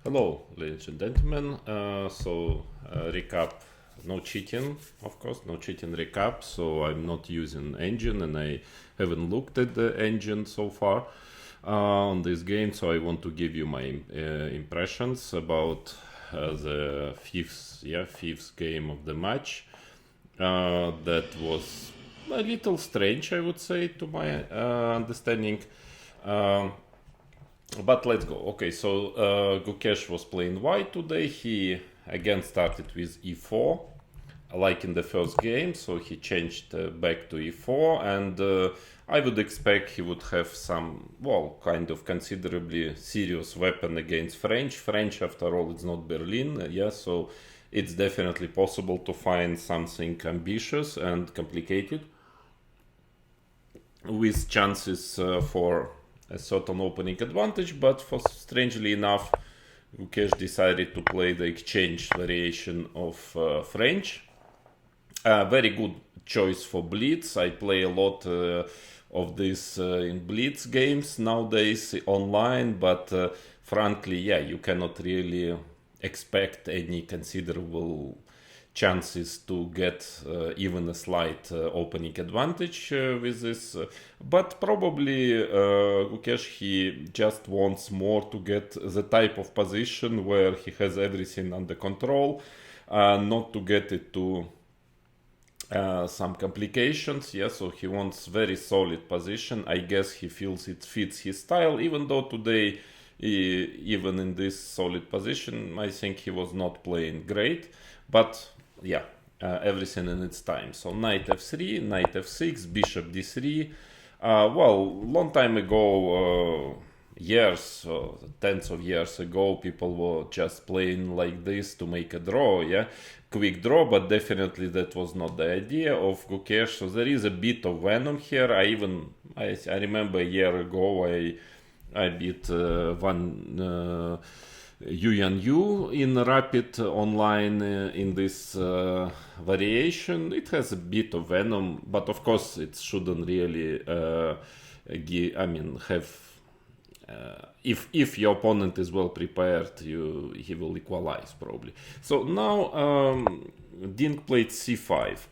Hello, ladies and gentlemen. Recap, no cheating, of course, no cheating recap. So I'm not using engine and I haven't looked at the engine so far on this game. So I want to give you my impressions about the fifth game of the match. That was a little strange, I would say, to my understanding. But let's go. Okay, so Gukesh was playing white today. He again started with e4, like in the first game. So he changed back to e4, and I would expect he would have some, well, kind of considerably serious weapon against French. French, after all, it's not Berlin, so it's definitely possible to find something ambitious and complicated with chances for a certain opening advantage, but strangely enough, Gukesh decided to play the exchange variation of French. Very good choice for Blitz. I play a lot of this in Blitz games nowadays online, but frankly, you cannot really expect any considerable chances to get even a slight opening advantage with this. But probably Gukesh, he just wants more to get the type of position where he has everything under control, not to get it to some complications. So he wants very solid position. I guess he feels it fits his style, even though today, even in this solid position, I think he was not playing great. But everything in its time. So knight f3, knight f6, bishop d3. Long time ago, years, tens of years ago, people were just playing like this to make a draw, quick draw, but definitely that was not the idea of Gukesh. So there is a bit of venom here. I remember a year ago I beat one Yuan Yu in Rapid online in this variation. It has a bit of venom, but of course it shouldn't really have. If your opponent is well prepared, he will equalize probably. So now Dink played c5.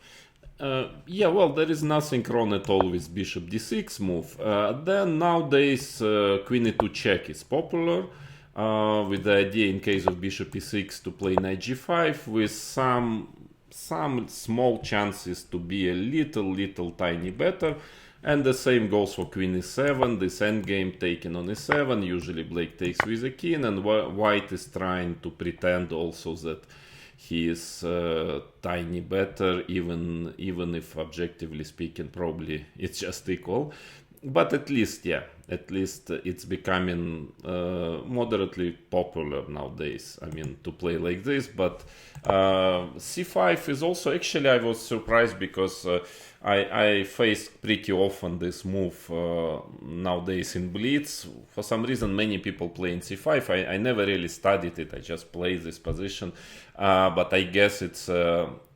There is nothing wrong at all with bishop d6 move. Then nowadays queen e2 check is popular. With the idea, in case of bishop e6, to play knight g5 with some small chances to be a little tiny better. And the same goes for queen e7, this endgame taken on e7. Usually Blake takes with a king, and white is trying to pretend also that he is tiny better, even if objectively speaking probably it's just equal. But at least it's becoming moderately popular nowadays. To play like this. But c5 is also, actually I was surprised because I face pretty often this move nowadays in Blitz. For some reason many people play in c5. I never really studied it, I just play this position. But I guess it's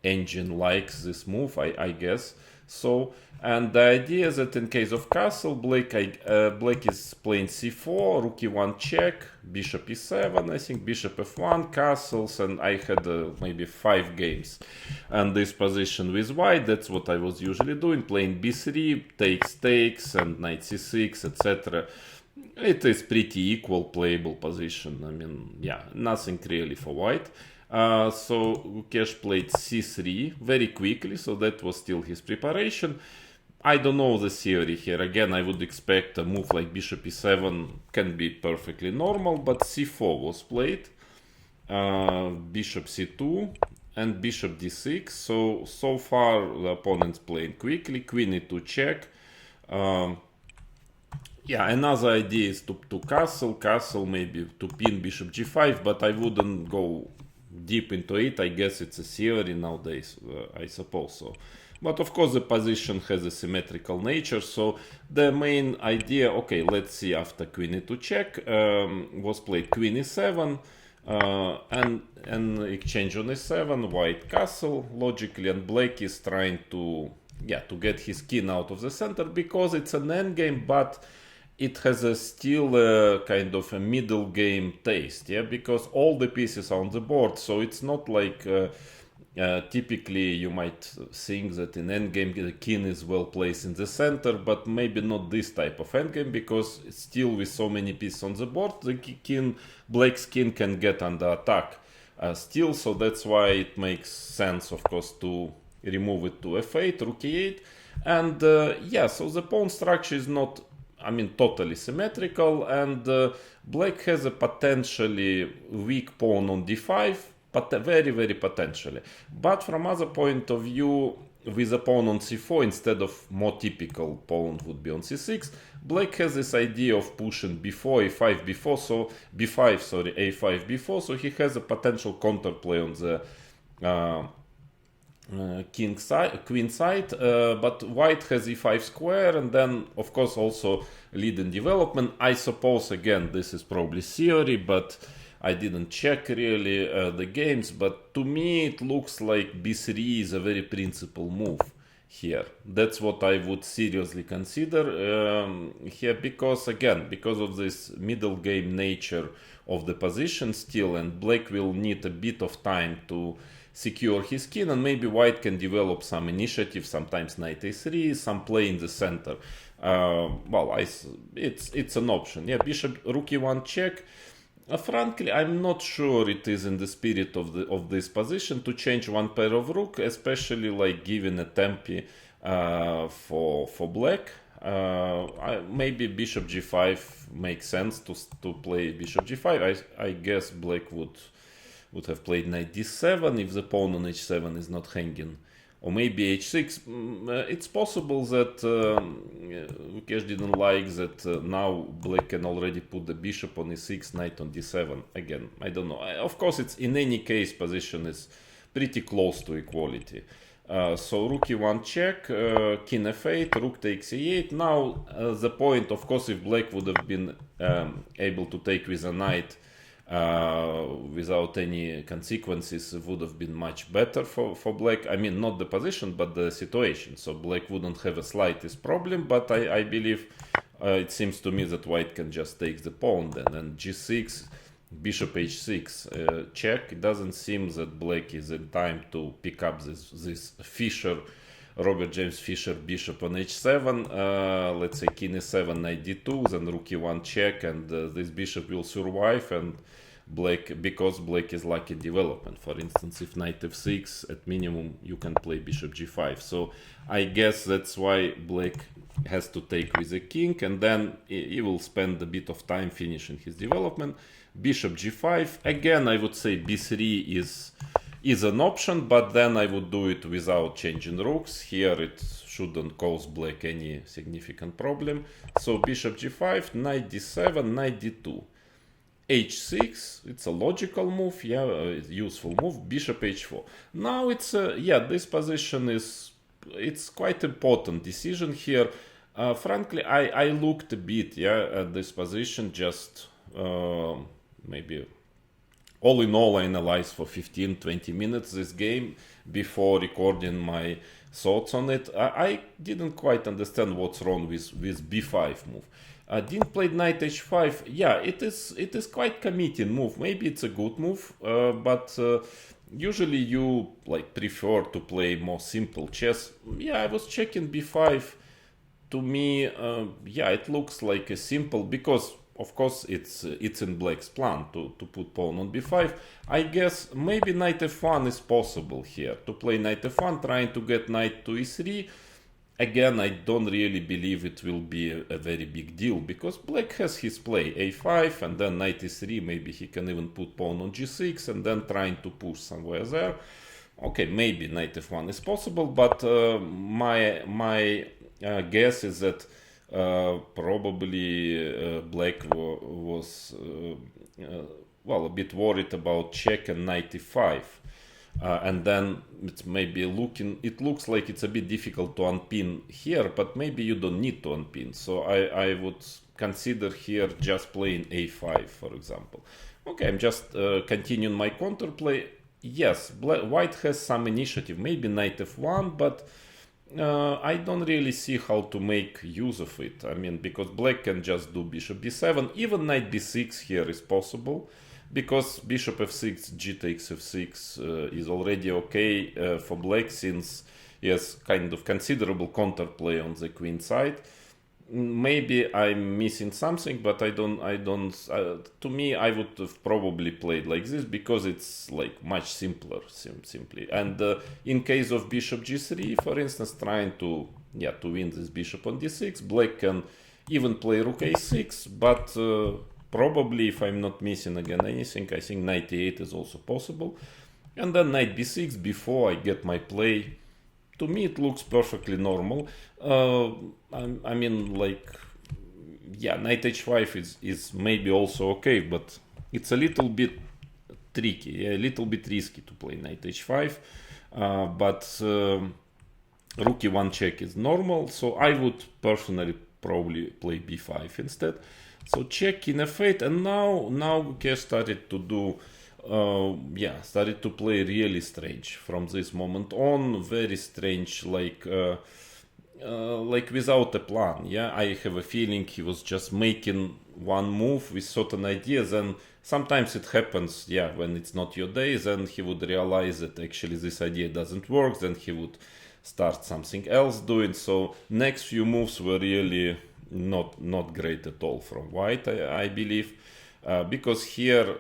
engine likes this move, I guess. So, and the idea is that in case of castle, Blake is playing c4, rook e1 check, bishop e7, I think bishop f1, castles, and I had maybe 5 games. And this position with white, that's what I was usually doing, playing b3, takes, and knight c6, etc. It is pretty equal playable position. Nothing really for white. So Gukesh played c3 very quickly, so that was still his preparation. I don't know the theory here. Again, I would expect a move like bishop e7 can be perfectly normal, but c4 was played, bishop c2, and bishop d6. So far the opponent's playing quickly, queen e2 check. Another idea is to castle, maybe to pin bishop g5, but I wouldn't go deep into it. I guess it's a theory nowadays, I suppose so. But of course the position has a symmetrical nature, so the main idea, okay, let's see, after queen e2 check was played queen e7, and exchange on e7, white castle logically, and Blake is trying to get his king out of the center because it's an endgame, but it has a still a kind of a middle game taste, yeah, because all the pieces are on the board, so it's not like typically you might think that in endgame the king is well placed in the center, but maybe not this type of endgame, because still with so many pieces on the board, the king, black's king can get under attack still, so that's why it makes sense, of course, to remove it to f8, rook e8, and yeah, so the pawn structure is not, I mean, totally symmetrical, and black has a potentially weak pawn on d5, but very, very potentially. But from other point of view, with a pawn on c4 instead of more typical pawn would be on c6, black has this idea of pushing b4, a5, b4, so b5, sorry, a5, b4, so he has a potential counterplay on the king side, queen side, but white has e5 square, and then of course also lead in development. I suppose again this is probably theory, but I didn't check really the games, but to me it looks like b3 is a very principal move here. That's what I would seriously consider here, because again, because of this middle game nature of the position still, and black will need a bit of time to secure his king, and maybe white can develop some initiative, sometimes knight a3, some play in the center. Well, it's an option. Yeah, bishop rook e1 check. Frankly, I'm not sure it is in the spirit of this position to change one pair of rook, especially like giving a tempi for black. Maybe bishop g5 makes sense to play bishop g5. I guess black would have played knight d7 if the pawn on h7 is not hanging, or maybe h6. It's possible that Lukasz didn't like that now black can already put the bishop on e6, knight on d7. Again, I don't know. Of course, it's in any case position is pretty close to equality. So rook e1 check, king f8, rook takes e8. Now the point, of course, if black would have been able to take with a knight without any consequences, would have been much better for black. I mean, not the position, but the situation. So black wouldn't have a slightest problem, but I believe it seems to me that white can just take the pawn then. And g6, bishop h6, check. It doesn't seem that black is in time to pick up this Fischer, Robert James Fischer bishop on h7, let's say king e7, knight d2, then rook e1 check, and this bishop will survive, and black, because black is lucky development. For instance, if knight f6, at minimum you can play bishop g5. So I guess that's why black has to take with the king, and then he will spend a bit of time finishing his development. Bishop g5, again I would say b3 is an option, but then I would do it without changing rooks. Here it shouldn't cause black any significant problem. So bishop g5, knight d7, knight d2, h6, it's a logical move, yeah, it's useful move. Bishop h4. Now it's yeah, this position it's quite important decision here. Frankly, I looked a bit, yeah, at this position, just maybe all in all, I analyzed for 15-20 minutes this game before recording my thoughts on it. I didn't quite understand what's wrong with b5 move. Dink played knight h5. Yeah, it is quite committing move. Maybe it's a good move, but usually you like prefer to play more simple chess. Yeah, I was checking b5. To me, yeah, it looks like a simple, because of course it's in black's plan to put pawn on b5. I guess maybe knight f1 is possible here, to play knight f1, trying to get knight to e3. Again, I don't really believe it will be a very big deal, because black has his play a5 and then knight e3. Maybe he can even put pawn on g6 and then trying to push somewhere there. Okay, maybe knight f1 is possible, but my guess is that probably black was well, a bit worried about check and knight e5, and then it's maybe it looks like it's a bit difficult to unpin here, but maybe you don't need to unpin. So I would consider here just playing a5, for example. Okay, I'm just continuing my counterplay. Yes, white has some initiative, maybe knight f1, but I don't really see how to make use of it. I mean, because black can just do bishop b7, even knight b6 here is possible, because bishop f6, g takes f6 is already okay for black, since he has kind of considerable counterplay on the queen side. Maybe I'm missing something, but I don't. To me, I would have probably played like this because it's like much simpler, simply. And in case of bishop g3, for instance, trying to win this bishop on d6, black can even play rook a6, but probably, if I'm not missing again anything, I think knight e8 is also possible, and then knight b6 before I get my play. To me, it looks perfectly normal. I mean, like, knight h5 is maybe also okay, but it's a little bit tricky, a little bit risky to play knight h5. But rook e1 check is normal, so I would personally probably play b5 instead. So check in f8, and now Gukesh started to do. Started to play really strange from this moment on. Very strange, like without a plan. Yeah, I have a feeling he was just making one move with certain ideas, and sometimes it happens. Yeah, when it's not your day, then he would realize that actually this idea doesn't work. Then he would start something else doing. So next few moves were really not great at all from white, I believe, because here.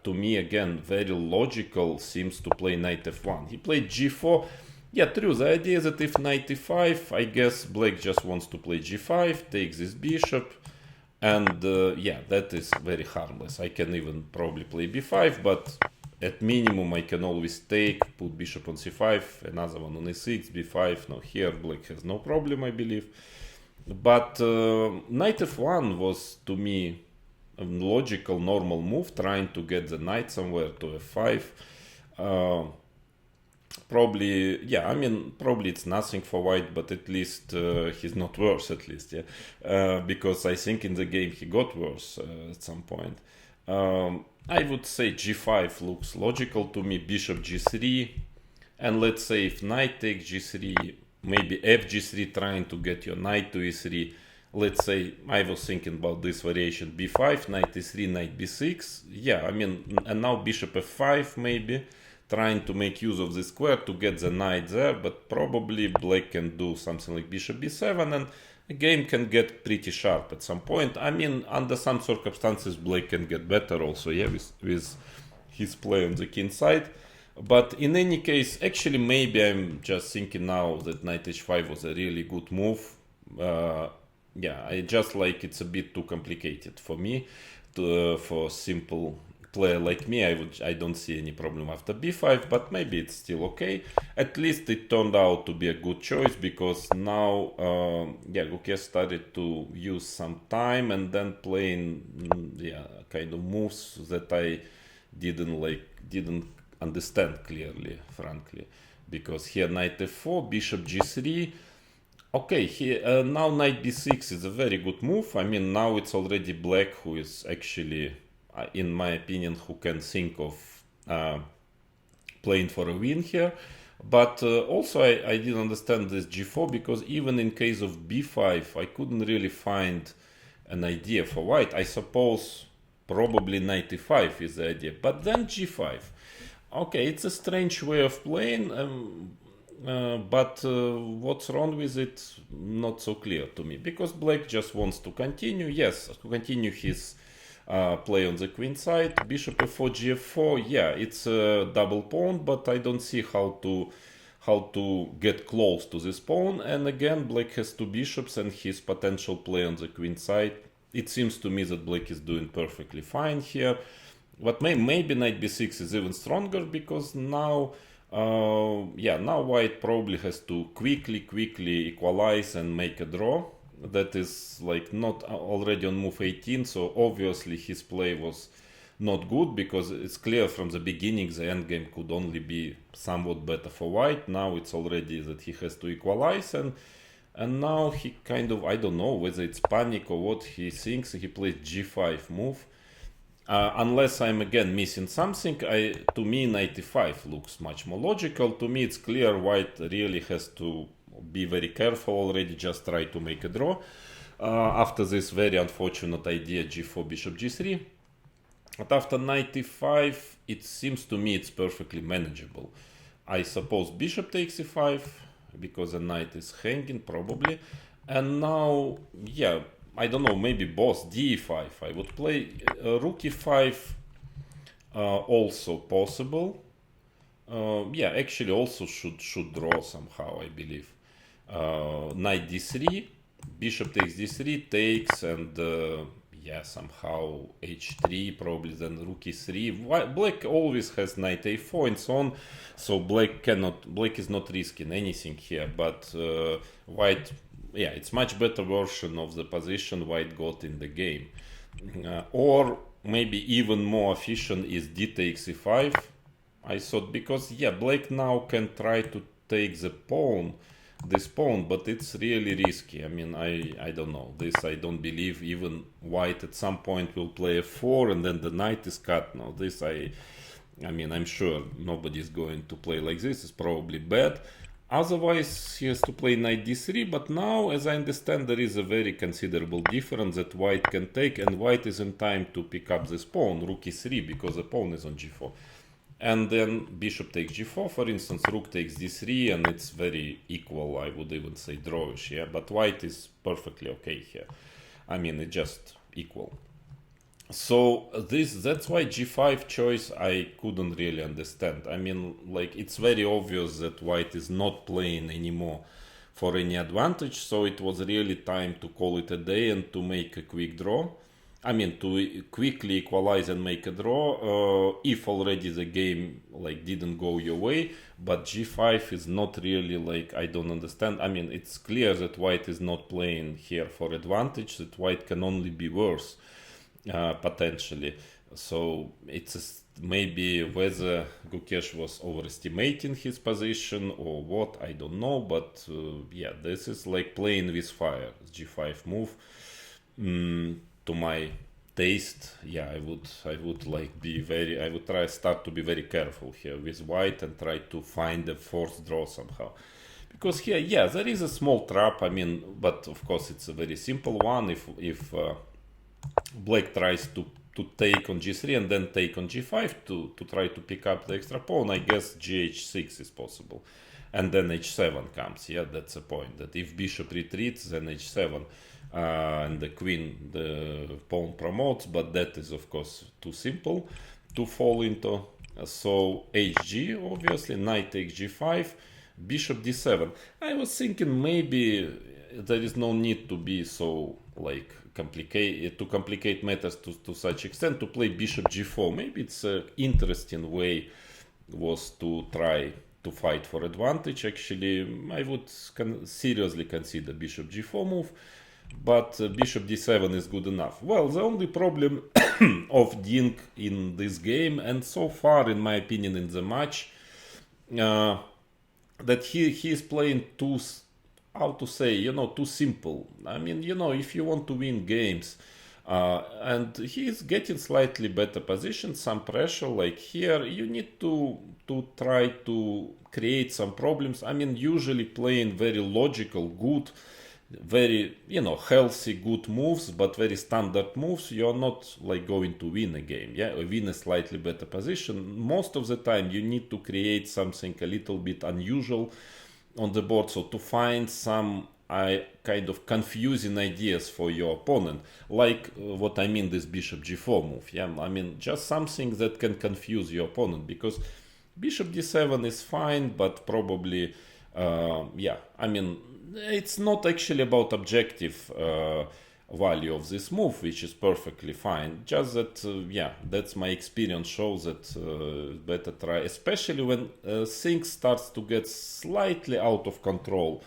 To me, again, very logical seems to play knight f1. He played g4. Yeah, true. The idea is that if knight e5, I guess black just wants to play g5, takes this bishop, and that is very harmless. I can even probably play b5, but at minimum I can always take, put bishop on c5, another one on e6, b5. No, here black has no problem, I believe. But knight f1 was, to me, a logical, normal move, trying to get the knight somewhere to f5. Probably it's nothing for white, but at least he's not worse, at least, because I think in the game he got worse at some point. I would say g5 looks logical to me, bishop g3, and let's say if knight takes g3, maybe fg3, trying to get your knight to e3. Let's say I was thinking about this variation, b5, knight e3, knight b6. Yeah, I mean, and now bishop f5 maybe, trying to make use of the square to get the knight there, but probably black can do something like bishop b7, and the game can get pretty sharp at some point. I mean, under some circumstances, black can get better also, with his play on the king side. But in any case, actually, maybe I'm just thinking now that knight h5 was a really good move. I just like it's a bit too complicated for me. For simple player like me, I don't see any problem after b5, but maybe it's still okay. At least it turned out to be a good choice, because now Gukesh started to use some time and then playing kind of moves that I didn't understand clearly, frankly, because here knight f4, bishop g3. Okay, here now knight b6 is a very good move. I mean, now it's already black who is actually, in my opinion, who can think of playing for a win here. But also I didn't understand this g4, because even in case of b5, I couldn't really find an idea for white. I suppose probably knight e5 is the idea, but then g5. Okay, it's a strange way of playing. But what's wrong with it, not so clear to me, because black just wants to continue, to continue his play on the queen side. Bishop f4, gf4, it's a double pawn, but I don't see how to get close to this pawn. And again, black has two bishops and his potential play on the queen side. It seems to me that black is doing perfectly fine here, but maybe knight b6 is even stronger, because now now white probably has to quickly equalize and make a draw. That is like not already on move 18, so obviously his play was not good, because it's clear from the beginning the endgame could only be somewhat better for white. Now it's already that he has to equalize, and now he kind of, I don't know whether it's panic or what he thinks, he plays g5 move. Unless I'm again missing something, to me knight e5 looks much more logical. To me it's clear white really has to be very careful already, just try to make a draw. After this very unfortunate idea, g4, bishop g3. But after knight e5, it seems to me it's perfectly manageable. I suppose bishop takes e5, because the knight is hanging, probably. And now, yeah, I don't know, maybe boss, d5. I would play rook e5, also possible. Yeah, actually also should draw somehow, I believe. Knight d3, bishop takes d3, takes, and yeah, somehow h3, probably then rook e3. Black always has knight a4 and so on, so black is not risking anything here, but white, yeah, it's much better version of the position white got in the game. Or maybe even more efficient is d takes e5, I thought, because yeah, black now can try to take this pawn, but it's really risky. I mean, I don't know. This I don't believe. Even white at some point will play f4 and then the knight is cut. No, this I mean, I'm sure nobody's going to play like this. It's probably bad. Otherwise, he has to play knight d3, but now, as I understand, there is a very considerable difference that white can take, and white is in time to pick up this pawn, rook e3, because the pawn is on g4. And then bishop takes g4, for instance, rook takes d3, and it's very equal, I would even say drawish, yeah? But white is perfectly okay here. I mean, it's just equal. So that's why g5 choice I couldn't really understand. I mean, like, it's very obvious that white is not playing anymore for any advantage, so it was really time to call it a day and to make a quick draw. I mean, to quickly equalize and make a draw, if already the game like didn't go your way. But g5 is not really, like, I don't understand. I mean, it's clear that white is not playing here for advantage, that white can only be worse, potentially. So it's maybe whether Gukesh was overestimating his position or what, I don't know. But yeah, this is like playing with fire, g5 move. To my taste, yeah, I would like be very, I would start to be very careful here with white and try to find a forced draw somehow. Because here, yeah, there is a small trap, I mean, but of course it's a very simple one. If black tries to take on g3 and then take on g5 to try to pick up the extra pawn, I guess gh6 is possible. And then h7 comes, yeah, that's the point, that if bishop retreats, then h7. And the queen, the pawn promotes, but that is of course too simple to fall into. So hg, obviously, knight takes g5, bishop d7. I was thinking maybe there is no need to be so like complicate matters to such extent, to play bishop g4. Maybe it's an interesting way was to try to fight for advantage. Actually, I would seriously consider bishop g4 move. But bishop d7 is good enough. Well, the only problem of Dink in this game, and so far, in my opinion, in the match, that he is playing too, how to say, too simple. I mean, if you want to win games, and he is getting slightly better position, some pressure, like here, you need to try to create some problems. I mean, usually playing very logical, good, very healthy, good moves, but very standard moves, you're not like going to win a game, yeah, or win a slightly better position. Most of the time you need to create something a little bit unusual on the board, so to find some kind of confusing ideas for your opponent, like what I mean, this bishop g4 move, yeah, I mean, just something that can confuse your opponent, because bishop d7 is fine, but probably yeah, I mean, it's not actually about objective value of this move, which is perfectly fine. Just that, yeah, that's my experience shows that better try, especially when things starts to get slightly out of control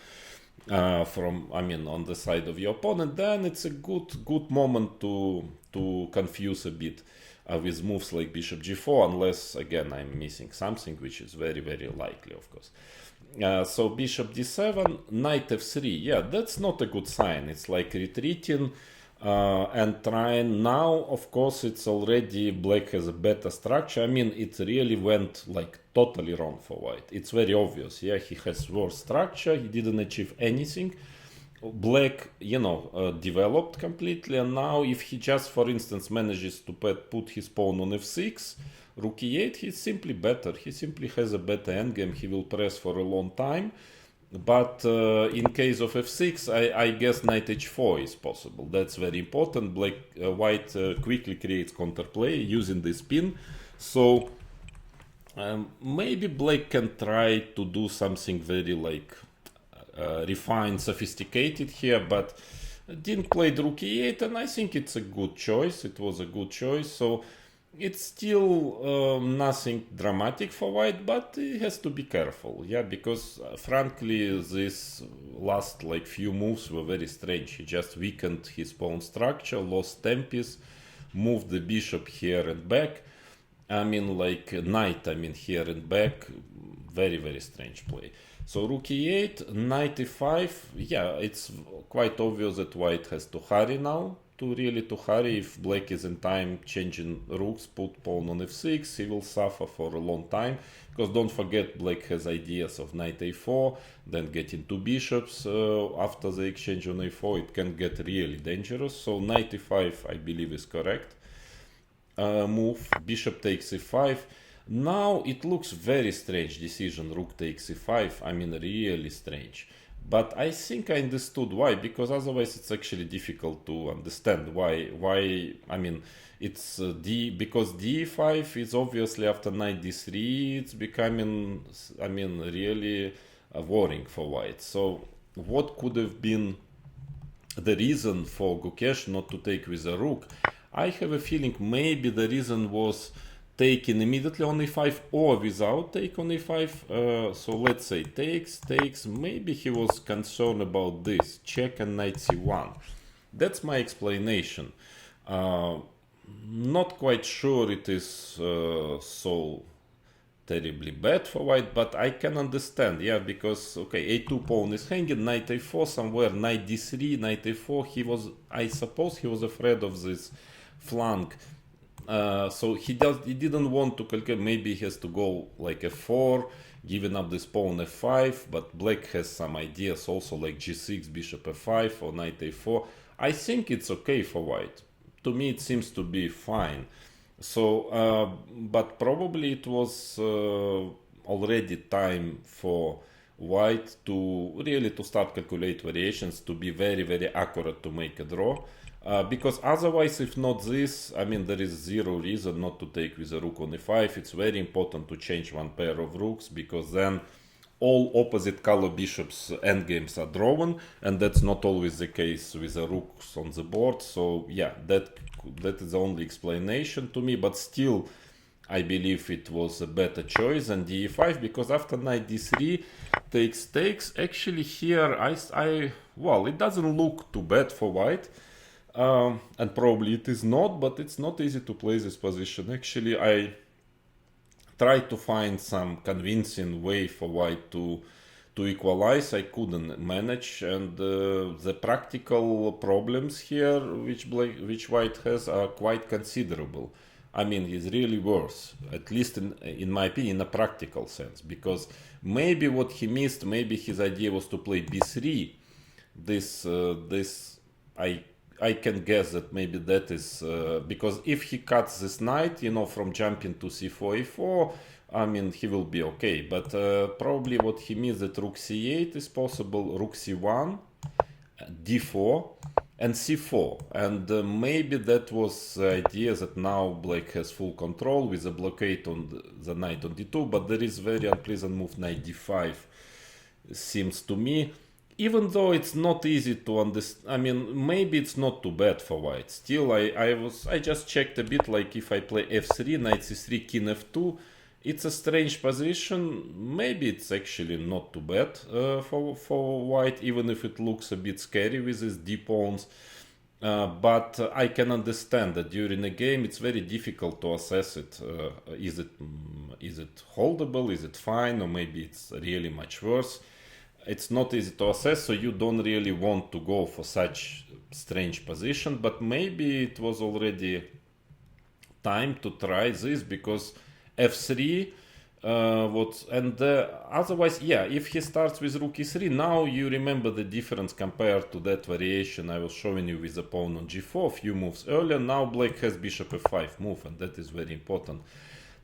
from, I mean, on the side of your opponent. Then it's a good moment to confuse a bit with moves like bishop g4, unless again I'm missing something, which is very, very likely, of course. So bishop d7, knight f3, yeah, that's not a good sign. It's like retreating, and trying now. Of course, it's already black has a better structure. I mean, it really went like totally wrong for white. It's very obvious. Yeah, he has worse structure. He didn't achieve anything. Black, developed completely, and now if he just, for instance, manages to put his pawn on f6, rook e8, he's simply better. He simply has a better endgame. He will press for a long time. But in case of f6, I guess knight h4 is possible. That's very important. White quickly creates counterplay using this pin. So maybe black can try to do something very refined, sophisticated here, but Dink played rook e8, and I think it's a good choice. It was a good choice. So it's still nothing dramatic for white, but he has to be careful, yeah, because frankly, this last few moves were very strange. He just weakened his pawn structure, lost tempest, moved the bishop here and back. I mean, knight, here and back. Very, very strange play. So rook e8, knight e5. Yeah, it's quite obvious that white has to hurry now. To hurry. If black is in time changing rooks, put pawn on f6, he will suffer for a long time. Because don't forget, black has ideas of knight a4, then getting two bishops after the exchange on a4. It can get really dangerous. So knight e5, I believe, is correct move. Bishop takes e5. Now it looks very strange decision, rook takes e5. I mean, really strange. But I think I understood why, because otherwise it's actually difficult to understand why. I mean, it's because d5 is obviously after knight d3, it's becoming, really worrying for white. So what could have been the reason for Gukesh not to take with a rook? I have a feeling maybe the reason was taking immediately on e5 or without take on e5. So let's say takes. Maybe he was concerned about this. Check and knight c1. That's my explanation. Not quite sure it is so terribly bad for white, but I can understand, yeah, because okay, a2 pawn is hanging, knight a4 somewhere, knight d3, knight a4. I suppose he was afraid of this flank. So he didn't want to calculate. Maybe he has to go like f4, giving up this pawn f5, but black has some ideas also like g6, bishop f5 or knight a4. I think it's okay for white. To me it seems to be fine. So but probably it was already time for white to really to start calculate variations, to be very, very accurate to make a draw. Because otherwise, if not this, I mean, there is zero reason not to take with a rook on e5. It's very important to change one pair of rooks, because then all opposite color bishops endgames are drawn, and that's not always the case with the rooks on the board. So yeah, that is the only explanation to me, but still I believe it was a better choice than d5, because after knight d3 takes, actually here well, it doesn't look too bad for white. And probably it is not, but it's not easy to play this position. Actually, I tried to find some convincing way for white to equalize. I couldn't manage, and the practical problems here which white has are quite considerable. I mean, it's really worse, at least in my opinion, in a practical sense, because maybe what he missed, maybe his idea was to play b3. I can guess that maybe that is because if he cuts this knight, from jumping to c4, e4, I mean, he will be okay. But probably what he missed, that rook c8 is possible, rook c1, d4, and c4. And maybe that was the idea, that now black has full control with a blockade on the knight on d2. But there is very unpleasant move, knight d5, seems to me. Even though it's not easy to understand, I mean, maybe it's not too bad for white. Still, I just checked a bit, like if I play f3, knight c3, king f2, it's a strange position. Maybe it's actually not too bad for white, even if it looks a bit scary with these d pawns. But I can understand that during a game it's very difficult to assess it. Is it holdable? Is it fine? Or maybe it's really much worse? it's not easy to assess, so you don't really want to go for such strange position, but maybe it was already time to try this because f3 otherwise, yeah, if he starts with rook e3, now you remember the difference compared to that variation I was showing you with the pawn on g4 a few moves earlier. Now black has bishop f5 move, and that is very important,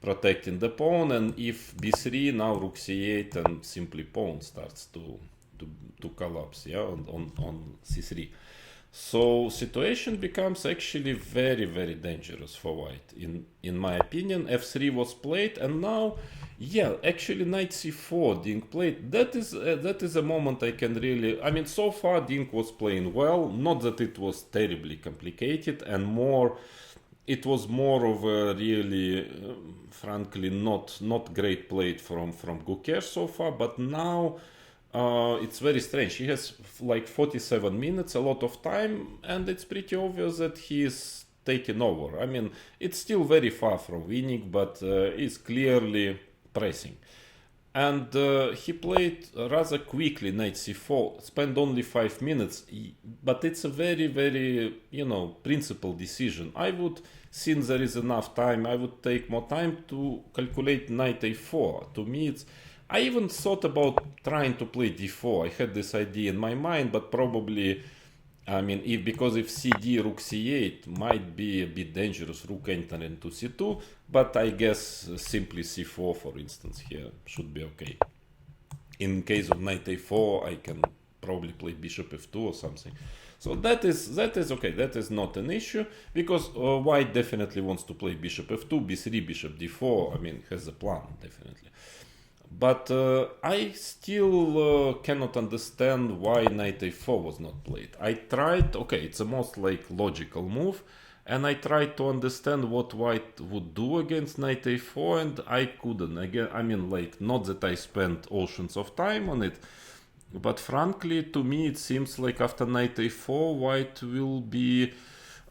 protecting the pawn. And if b3, now rook c8, and simply pawn starts to collapse, yeah, on c3. So situation becomes actually very, very dangerous for white. In my opinion, f3 was played, and now, yeah, actually knight c4, Dink played. That is a moment I can really. I mean, so far Dink was playing well. Not that it was terribly complicated, and it was more of a really, frankly, not great play from Gukesh so far. But now. It's very strange. He has like 47 minutes, a lot of time, and it's pretty obvious that he is taking over. I mean, it's still very far from winning, but he's clearly pressing. And he played rather quickly knight c4, spent only 5 minutes, but it's a very, very, principled decision. I would, since there is enough time, I would take more time to calculate knight a4. To me, I even thought about trying to play d4. I had this idea in my mind, but probably, I mean, if cd, rook c8 might be a bit dangerous, rook entering to c2, but I guess simply c4, for instance, here should be okay. In case of knight a4, I can probably play bishop f2 or something. So that is okay. That is not an issue, because white definitely wants to play bishop f2, b3, bishop d4. I mean, has a plan, definitely. But I still cannot understand why knight a4 was not played. I tried, okay, it's a most like logical move, and I tried to understand what white would do against knight a4, and I couldn't. Again, I mean, like, not that I spent oceans of time on it, but frankly, to me, it seems like after knight a4, white will be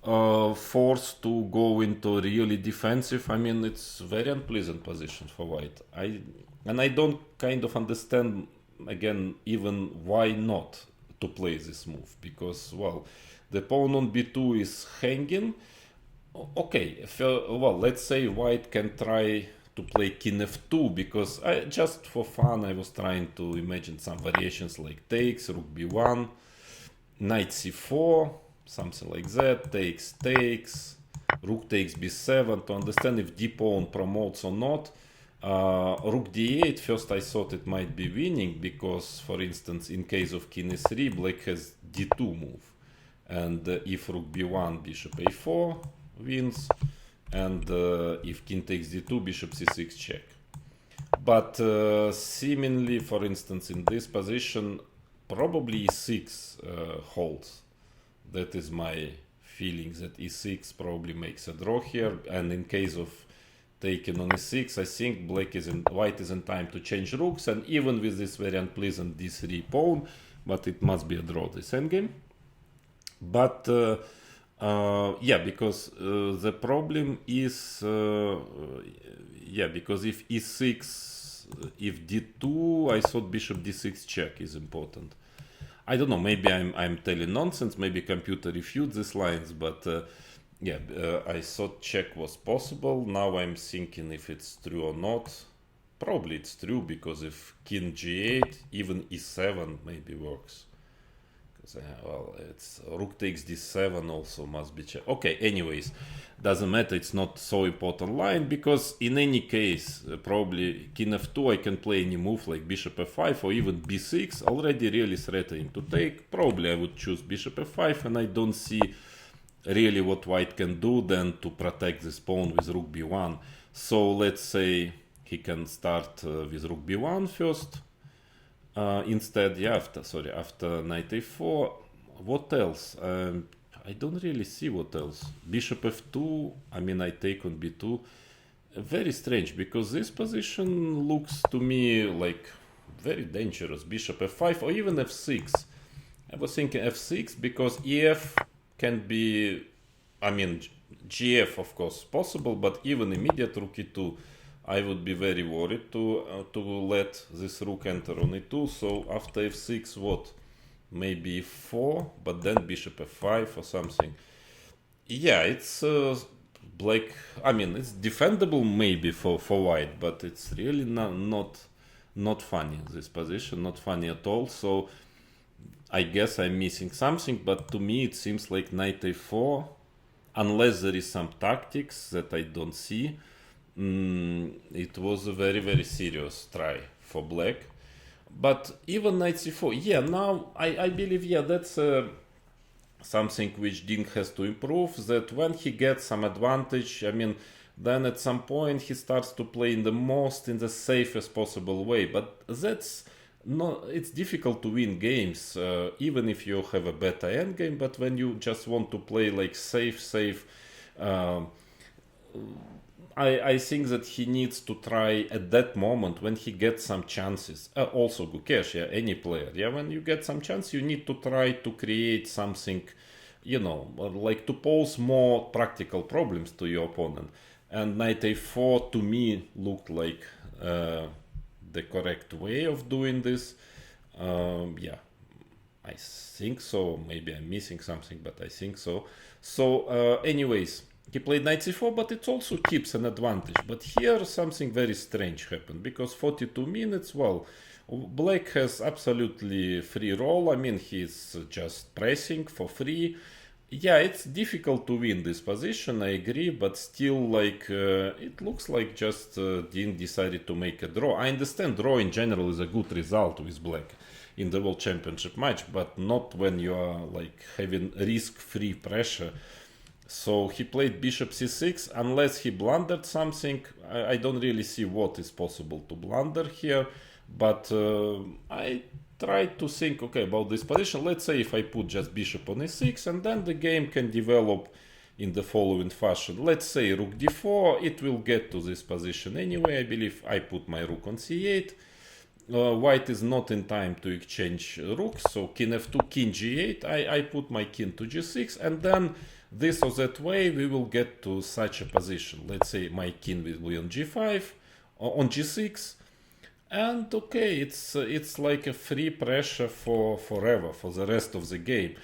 forced to go into really defensive. I mean, it's very unpleasant position for white. I don't kind of understand, again, even why not to play this move, because, well, the pawn on b2 is hanging. Okay, let's say white can try to play king f2, because just for fun I was trying to imagine some variations like takes, rook b1, knight c4, something like that, takes, rook takes b7, to understand if d pawn promotes or not. Rook d8, first I thought it might be winning, because, for instance, in case of king e3, black has d2 move, and if rook b1, bishop a4 wins, and if king takes d2, bishop c6 check. But seemingly, for instance, in this position, probably e6 holds. That is my feeling, that e6 probably makes a draw here, and in case of taken on e6, I think white is in time to change rooks, and even with this very unpleasant d3 pawn, but it must be a draw, this endgame. But yeah, because the problem is, because if e6, if d2, I thought bishop d6 check is important. I don't know, maybe I'm telling nonsense, maybe computer refutes these lines, but I thought check was possible. Now I'm thinking if it's true or not. Probably it's true, because if king g8, even e7 maybe works. Because it's rook takes d7 also must be checked. Okay, anyways, doesn't matter. It's not so important line, because in any case, probably king f2 I can play any move like bishop f5 or even b6, already really threatening to take. Probably I would choose bishop f5, and I don't see really what white can do then to protect this pawn with rook b1. So let's say he can start with rook b1 first. Instead, after knight a4. What else? I don't really see what else. Bishop f2, I mean, I take on b2. Very strange, because this position looks to me like very dangerous. Bishop f5 or even f6. I was thinking f6, because ef can be, I mean, gf of course possible, but even immediate rook e2 I would be very worried to let this rook enter on e2. So after f6, what? Maybe f4, but then bishop f5 or something. Yeah, it's black. I mean, it's defendable maybe for white, but it's really not funny, this position, not funny at all. So I guess I'm missing something, but to me it seems like knight a4, unless there is some tactics that I don't see. It was a very serious try for black. But even knight c4, yeah, now I believe, yeah, that's something which Dink has to improve, that when he gets some advantage, I mean, then at some point he starts to play in the safest possible way. But that's no, it's difficult to win games, even if you have a better endgame. But when you just want to play like safe, uh, I think that he needs to try at that moment when he gets some chances. Also Gukesh, yeah, any player, yeah, when you get some chance, you need to try to create something, you know, like to pose more practical problems to your opponent. And knight a4 to me looked like the correct way of doing this. Yeah, I think so. Maybe I'm missing something, but I think so. So, anyways, he played knight c4, but it also keeps an advantage. But here something very strange happened, because 42 minutes, well, black has absolutely free roll. I mean, he's just pressing for free. Yeah, it's difficult to win this position, I agree, but still, like, it looks like just Dean decided to make a draw. I understand draw in general is a good result with black in the World Championship match, but not when you are, like, having risk-free pressure. So he played bishop c6, unless he blundered something. I don't really see what is possible to blunder here, but I tried to think, okay, about this position. Let's say if I put just bishop on e6, and then the game can develop in the following fashion. Let's say rook d4, it will get to this position anyway. I believe I put my rook on c8. White is not in time to exchange rooks, so king f2, king g8. I put my king to g6, and then this or that way we will get to such a position. Let's say my king will be on g5, on g6, and okay, it's like a free pressure for forever, for the rest of the game.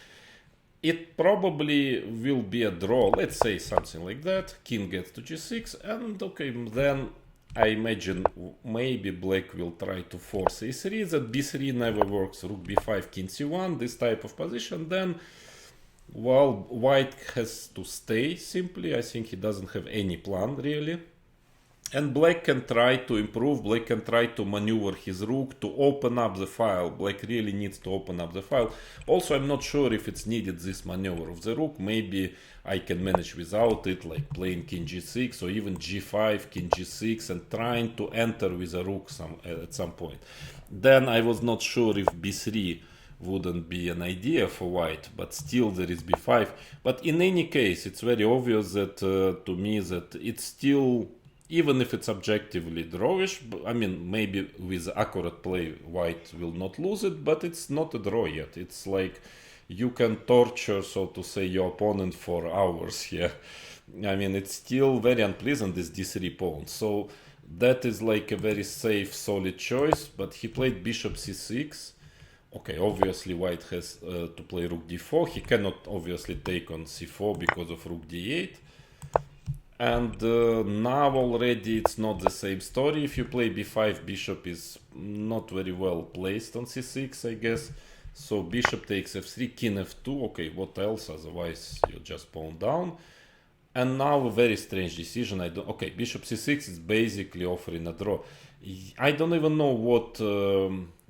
It probably will be a draw, let's say something like that. King gets to g6, and okay, then I imagine maybe black will try to force a3, that b3 never works, rook b5, king c1, this type of position. Then, well, white has to stay simply. I think he doesn't have any plan really. And black can try to improve, black can try to maneuver his rook to open up the file. Black really needs to open up the file. Also, I'm not sure if it's needed, this maneuver of the rook. Maybe I can manage without it, like playing king g6 or even g5, king g6, and trying to enter with a rook at some point. Then I was not sure if b3 wouldn't be an idea for white, but still there is b5. But in any case, it's very obvious that to me that it's still, even if it's objectively drawish, I mean, maybe with accurate play, white will not lose it, but it's not a draw yet. It's like you can torture, so to say, your opponent for hours here. I mean, it's still very unpleasant, this d3 pawn. So that is like a very safe, solid choice, but he played bishop c6. Okay, obviously white has to play rook d4. He cannot obviously take on c4 because of rook d8. And now already it's not the same story. If you play b5, bishop is not very well placed on c6, I guess. So bishop takes f3, king f2. Okay, what else? Otherwise you just pawn down. And now a very strange decision. Okay, bishop c6 is basically offering a draw. I don't even know what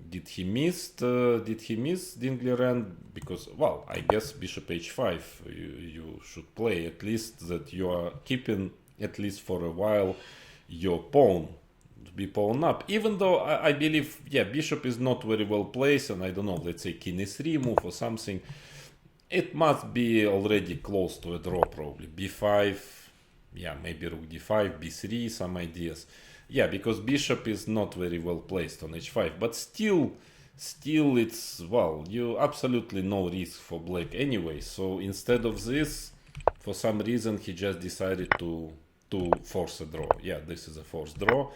did he miss. Did he miss Ding Liren? Because, well, I guess bishop h5 you should play, at least that you are keeping, at least for a while, your pawn to be pawn up. Even though I believe, yeah, bishop is not very well placed, and I don't know, let's say king e3 move or something. It must be already close to a draw, probably. b5, yeah, maybe rook d5, b3, some ideas. Yeah, because bishop is not very well placed on h5, but still it's, well, you absolutely no risk for black anyway. So instead of this, for some reason he just decided to to force a draw. Yeah, this is a forced draw.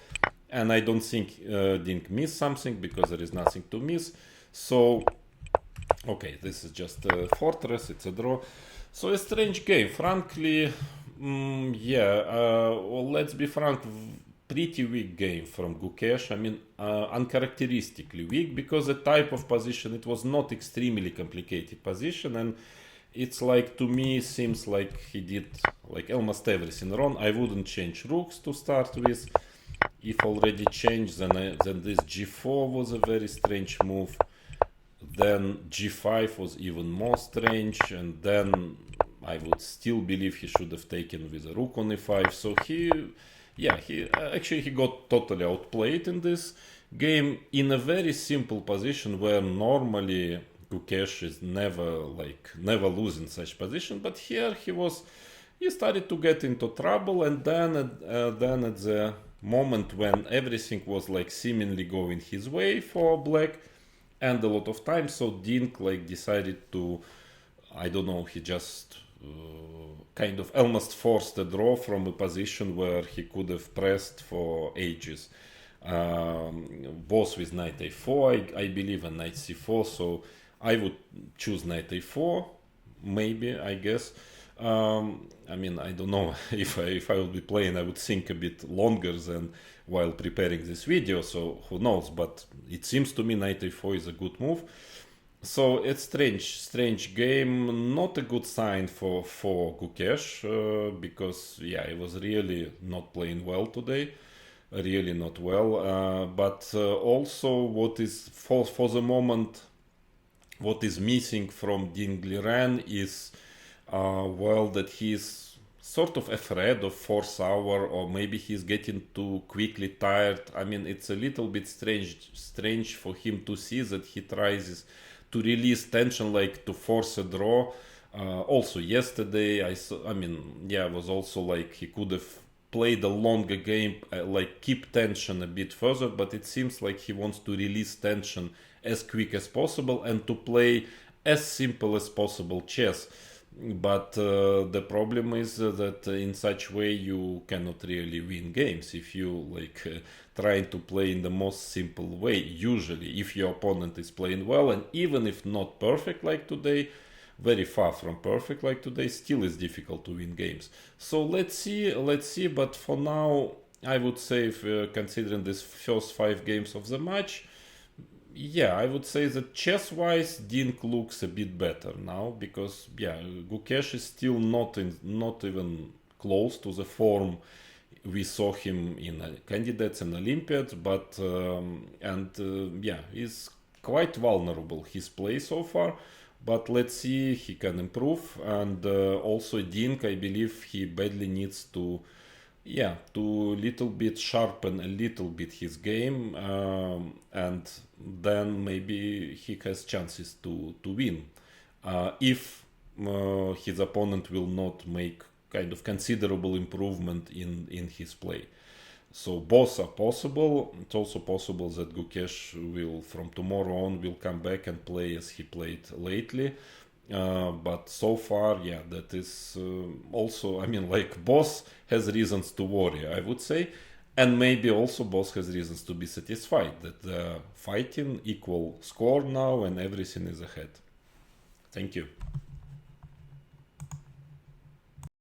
And I don't think Dink missed something because there is nothing to miss. So, okay, this is just a fortress, it's a draw. So a strange game, frankly. Yeah, well, let's be frank, pretty weak game from Gukesh. I mean, uncharacteristically weak because the type of position, it was not extremely complicated position, and it's like, to me, seems like he did like almost everything wrong. I wouldn't change rooks to start with. If already changed, then this g4 was a very strange move. Then g5 was even more strange, and then I would still believe he should have taken with a rook on e5. So he got totally outplayed in this game in a very simple position where normally Gukesh is never losing such position. But here he started to get into trouble, and then at the moment when everything was like seemingly going his way for black and a lot of time, so Dink like decided to, I don't know, he just kind of almost forced a draw from a position where he could have pressed for ages. Both with knight a4, I believe, and knight c4. So I would choose knight a4, maybe, I guess. I mean, I don't know if I would be playing, I would think a bit longer than while preparing this video. So who knows? But it seems to me knight a4 is a good move. So it's strange game, not a good sign for Gukesh, because he was really not playing well today, really not well. But also, what is for the moment, what is missing from Ding Liren is that he's sort of afraid of force hour, or maybe he's getting too quickly tired. I mean, it's a little bit strange for him to see that he tries to release tension, like to force a draw. Also yesterday, it was also like he could have played a longer game, like keep tension a bit further, but it seems like he wants to release tension as quick as possible and to play as simple as possible chess. But the problem is that in such way you cannot really win games if you trying to play in the most simple way. Usually, if your opponent is playing well, and even if not perfect like today, very far from perfect like today, still is difficult to win games. So let's see. But for now, I would say, if considering these first 5 games of the match, I would say that chess-wise, Dink looks a bit better now, because Gukesh is still not even close to the form we saw him in candidates and Olympiads, but he's quite vulnerable, his play so far. But let's see, he can improve. And also Dink, I believe he badly needs to little bit sharpen a little bit his game, and then maybe he has chances to win, if his opponent will not make kind of considerable improvement in his play. So both are possible. It's also possible that Gukesh will, from tomorrow on, will come back and play as he played lately. But so far, that is also, I mean, like, boss has reasons to worry, I would say. And maybe also boss has reasons to be satisfied that they're fighting equal score now and everything is ahead. Thank you.